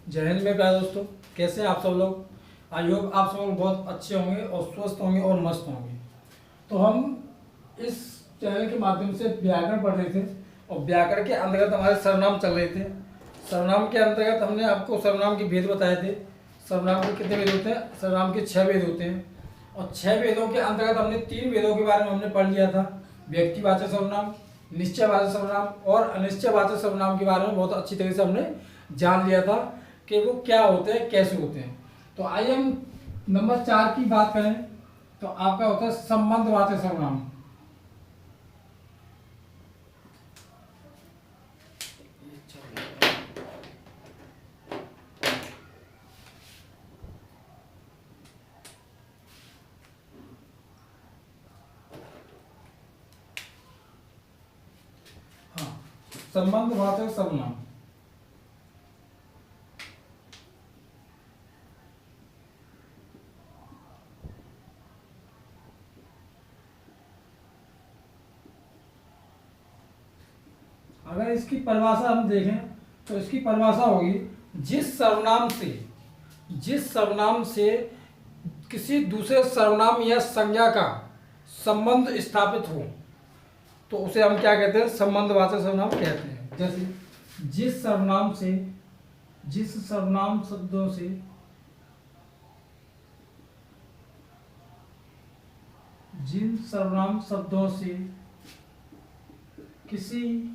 जय हिंद मेरे प्यारे दोस्तों, कैसे हैं आप सब लोग। आई होप आप सब लोग बहुत अच्छे होंगे और स्वस्थ होंगे और मस्त होंगे। तो हम इस चैनल के माध्यम से व्याकरण पढ़ रहे थे और व्याकरण के अंतर्गत हमारे सर्वनाम चल रहे थे। सर्वनाम के अंतर्गत हमने आपको सर्वनाम के भेद बताए थे। सर्वनाम के कितने भेद होते हैं? सर्वनाम के 6 भेद होते हैं और 6 भेदों के अंतर्गत हमने 3 भेदों के बारे में हमने पढ़ लिया था। व्यक्तिवाचक सर्वनाम, निश्चयवाचक सर्वनाम और अनिश्चयवाचक सर्वनाम के बारे में बहुत अच्छी तरह से हमने जान लिया था कि वो क्या होते हैं, कैसे होते हैं। तो आइए हम नंबर 4 की बात करें तो आपका होता है संबंधवाचक सर्वनाम। हाँ, संबंधवाचक सर्वनाम। अगर इसकी परिभाषा हम देखें तो इसकी परिभाषा होगी जिस सर्वनाम से किसी दूसरे सर्वनाम या संज्ञा का संबंध स्थापित हो तो उसे हम क्या कहते हैं? संबंधवाचक सर्वनाम कहते हैं। जैसे जिस सर्वनाम शब्दों से जिन सर्वनाम शब्दों से किसी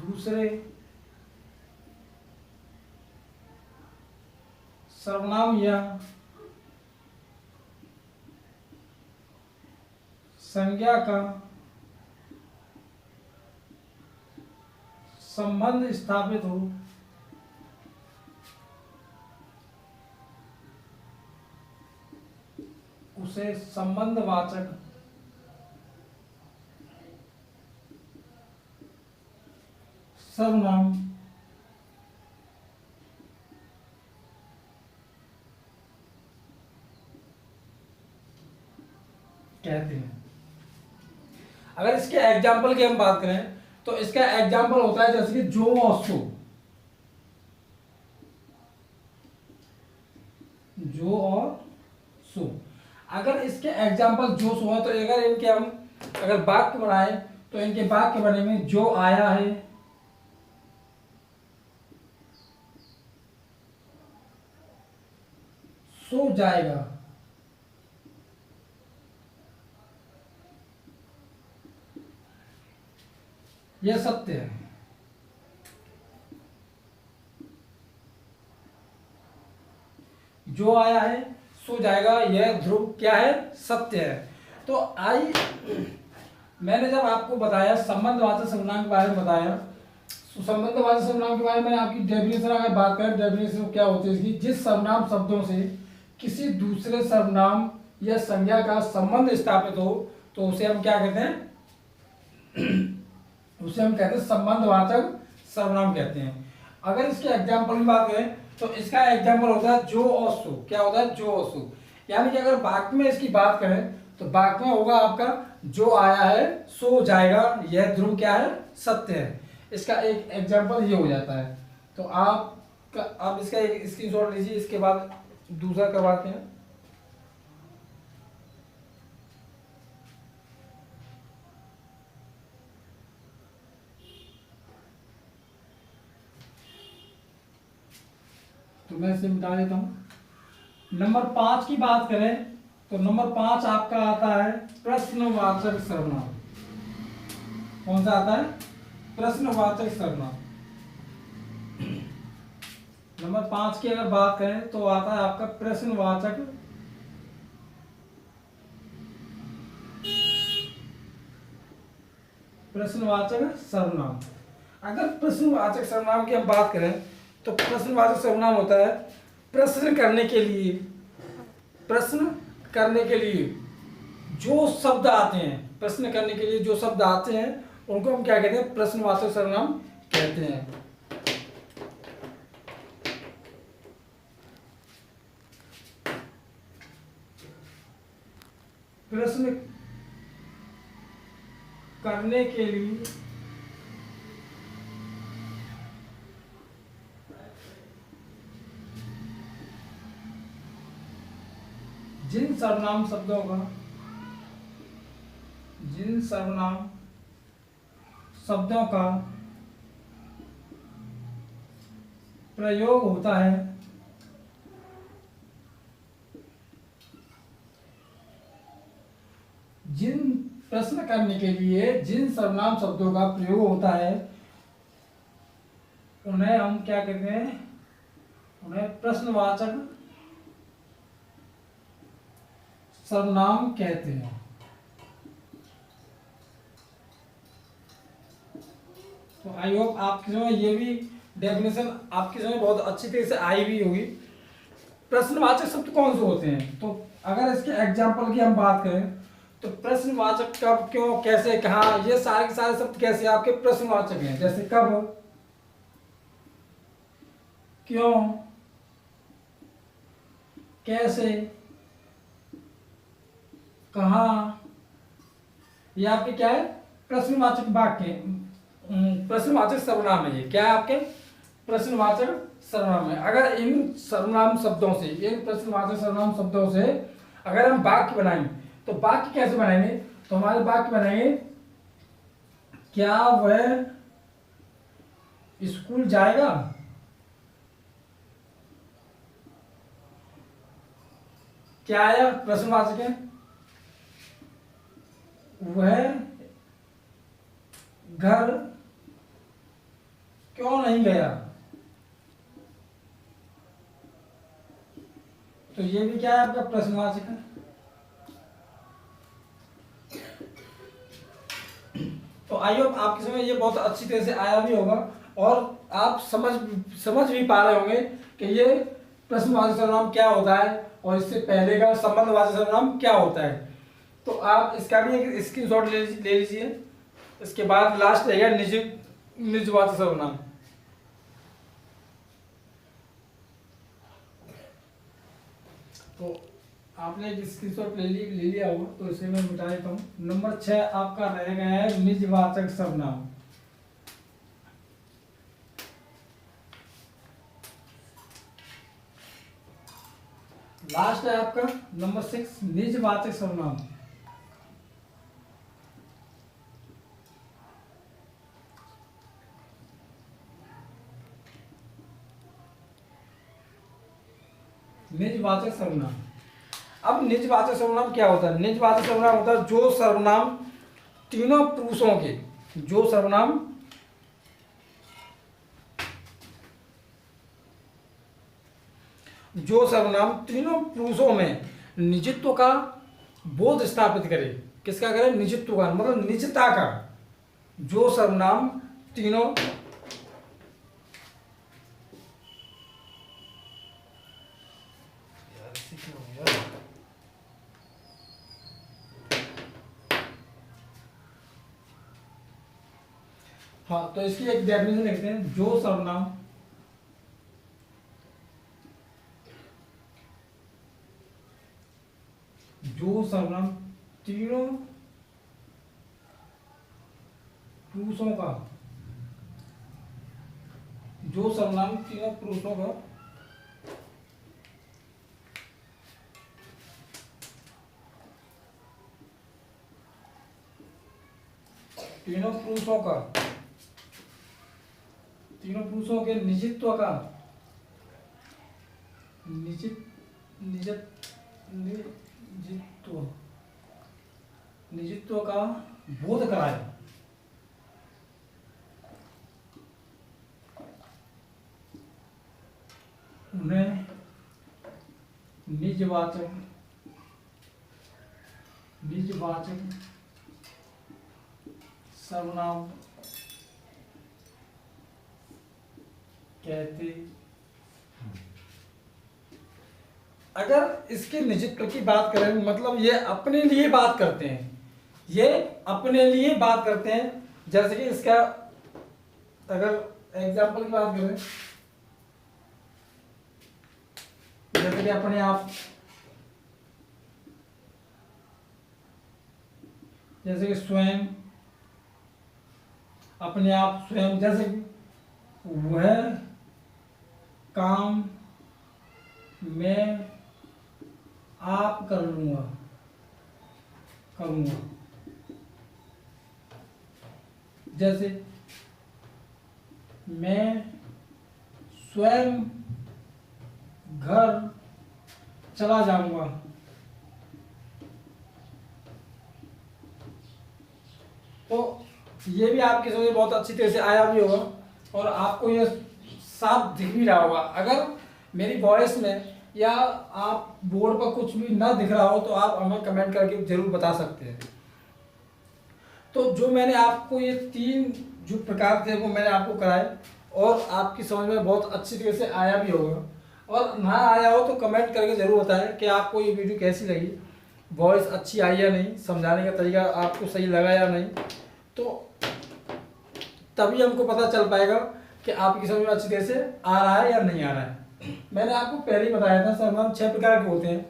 दूसरे सर्वनाम या संज्ञा का संबंध स्थापित हो उसे संबंधवाचक सर्वनाम कहते हैं। अगर इसके एग्जाम्पल की हम बात करें तो इसका एग्जाम्पल होता है जैसे कि जो और सो। जो और सो, अगर इसके एग्जाम्पल जो सो है तो अगर इनके हम अगर वाक्य बनाए तो इनके वाक्य बने में जो आया है, सो जाएगा, यह सत्य है। जो आया है सो जाएगा, यह ध्रुव क्या है? सत्य है। तो मैंने जब आपको बताया संबंधवाचक सर्वनाम के बारे में बताया तो संबंधवाचक सर्वनाम के बारे में मैंने आपकी डेफिनेशन अगर बात करें, डेफिनेशन क्या होती है इसकी? जिस सर्वनाम शब्दों से किसी दूसरे सर्वनाम या संज्ञा का संबंध स्थापित हो तो उसे हम क्या कहते हैं? उसे हम कहते हैं संबंधवाचक सर्वनाम कहते हैं। अगर इसके एग्जाम्पल की बात करें तो इसका एग्जाम्पल होता है जो और सो। क्या होता है? जो और सो। यानी कि अगर वाक्य में इसकी बात करें तो वाक्य में होगा आपका जो आया है सो जाएगा, यह ध्रुव क्या है? सत्य है। इसका एक एग्जाम्पल ये हो जाता है। तो आप इसका एक स्क्रीनशॉट लीजिए, इसके बाद दूसरा करवाते हैं। तो मैं इसे मिटा देता हूं। नंबर 5 की बात करें तो नंबर 5 आपका आता है प्रश्नवाचक सर्वनाम। कौन सा आता है? प्रश्नवाचक सर्वनाम। नंबर 5 की अगर बात करें तो आता है आपका प्रश्नवाचक सर्वनाम। अगर प्रश्नवाचक सर्वनाम की हम बात करें तो प्रश्नवाचक सर्वनाम होता है प्रश्न करने के लिए जो शब्द आते हैं, प्रश्न करने के लिए जो शब्द आते हैं उनको हम क्या कहते हैं? प्रश्नवाचक सर्वनाम कहते हैं। प्रश्न करने के लिए जिन सर्वनाम शब्दों का, जिन सर्वनाम शब्दों का प्रयोग होता है, जिन प्रश्न करने के लिए जिन सर्वनाम शब्दों का प्रयोग होता है उन्हें हम क्या कहते हैं, उन्हें प्रश्नवाचक सर्वनाम कहते हैं। तो आई होप आपके समझ ये भी डेफिनेशन आपके समझ बहुत अच्छी तरीके से आई भी होगी। प्रश्नवाचक शब्द कौन से होते हैं, तो अगर इसके एग्जाम्पल की हम बात करें तो प्रश्नवाचक कब, क्यों, कैसे, कहाँ, ये सारे के सारे शब्द कैसे आपके प्रश्नवाचक हैं। जैसे कब, क्यों, कैसे, कहाँ, ये आपके क्या है, प्रश्नवाचक वाक्य, प्रश्नवाचक सर्वनाम है। ये क्या है आपके प्रश्नवाचक सर्वनाम है। अगर इन सर्वनाम शब्दों से, इन प्रश्नवाचक सर्वनाम शब्दों से अगर हम वाक्य बनाएंगे तो वाक्य कैसे बनाएंगे, तो हमारे वाक्य बनाएंगे, क्या वह स्कूल जाएगा, क्या यह प्रश्नवाचक है, वह घर क्यों नहीं गया, तो ये भी क्या है आपका प्रश्नवाचक है। तो आई होप आपके समय ये बहुत अच्छी तरह से आया भी होगा और आप समझ भी पा रहे होंगे कि ये प्रश्नवाचक सर्वनाम क्या होता है और इससे पहले का संबंधवाचक सर्वनाम क्या होता है। तो आप इसका भी एक स्क्रीनशॉट ले लीजिए। इसके बाद लास्ट रहेगा निजवाचक सर्वनाम। तो आपने एक स्क्रीनशॉट ले लिया होगा, तो इसे मैं मिटा देता हूँ। नंबर 6 आपका रह गया है निजवाचक सर्वनाम। लास्ट है आपका नंबर 6 निजवाचक सर्वनाम। निजवाचक सर्वनाम। अब निजवाचक सर्वनाम क्या होता है, निजवाचक सर्वनाम होता है जो सर्वनाम तीनों पुरुषों के, जो सर्वनाम तीनों पुरुषों में निजत्व का बोध स्थापित करे। किसका करे, निजत्व का, मतलब निजता का। जो सर्वनाम तीनों हाँ, तो इसकी एक डेफिनेशन लिखते हैं। जो सर्वनाम तीनों पुरुषों का, जो सर्वनाम तीनों पुरुषों का तीनों पुरुषों के निजित्व का निजित्व का बोध कराए, उन्हें निजवाचक सर्वनाम कहते। अगर इसके निजित्व की बात करें, मतलब ये अपने लिए बात करते हैं, ये अपने लिए बात करते हैं। जैसे कि इसका अगर एग्जाम्पल की बात करें, जैसे कि अपने आप, जैसे कि स्वयं, अपने आप स्वयं, जैसे कि वह काम में आप कर लूँगा, करूँगा। जैसे मैं स्वयं घर चला जाऊँगा। तो ये भी आपकी समझ में बहुत अच्छी तरह से आया भी होगा और आपको ये साफ दिख भी रहा होगा। अगर मेरी वॉइस में या आप बोर्ड पर कुछ भी ना दिख रहा हो तो आप हमें कमेंट करके ज़रूर बता सकते हैं। तो जो मैंने आपको ये 3 जो प्रकार थे वो मैंने आपको कराए और आपकी समझ में बहुत अच्छी तरह से आया भी होगा। और ना आया हो तो कमेंट करके ज़रूर बताएं कि आपको ये वीडियो कैसी लगी, वॉइस अच्छी आई या नहीं, समझाने का तरीका आपको सही लगा या नहीं। तो तभी हमको पता चल पाएगा कि आपकी समझ में अच्छी तरह से आ रहा है या नहीं आ रहा है। मैंने आपको पहले ही बताया था सर्वनाम 6 प्रकार के होते हैं।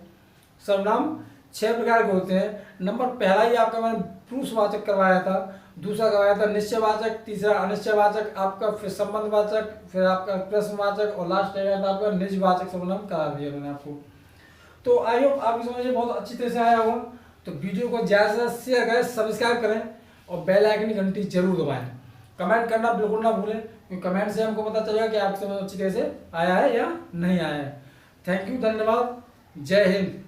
सर्वनाम 6 प्रकार के होते हैं। नंबर पहला ही आपका मैंने पुरुषवाचक करवाया था, दूसरा करवाया था निश्चयवाचक, तीसरा अनिश्चयवाचक, आपका फिर संबंधवाचक, फिर आपका प्रश्नवाचक और लास्ट रहेगा था आपका निजवाचक सर्वनाम करा दिया मैंने आपको। तो आई होप आपकी समझ में बहुत अच्छी तरह से आया होगा। तो वीडियो को ज़्यादा से ज़्यादा शेयर करें, सब्सक्राइब करें और बेल आइकन की घंटी जरूर दबाएं। कमेंट करना बिल्कुल ना भूलें क्योंकि कमेंट से हमको पता चलेगा कि आपकी समझ अच्छी तरह से आया है या नहीं आया है। थैंक यू, धन्यवाद, जय हिंद।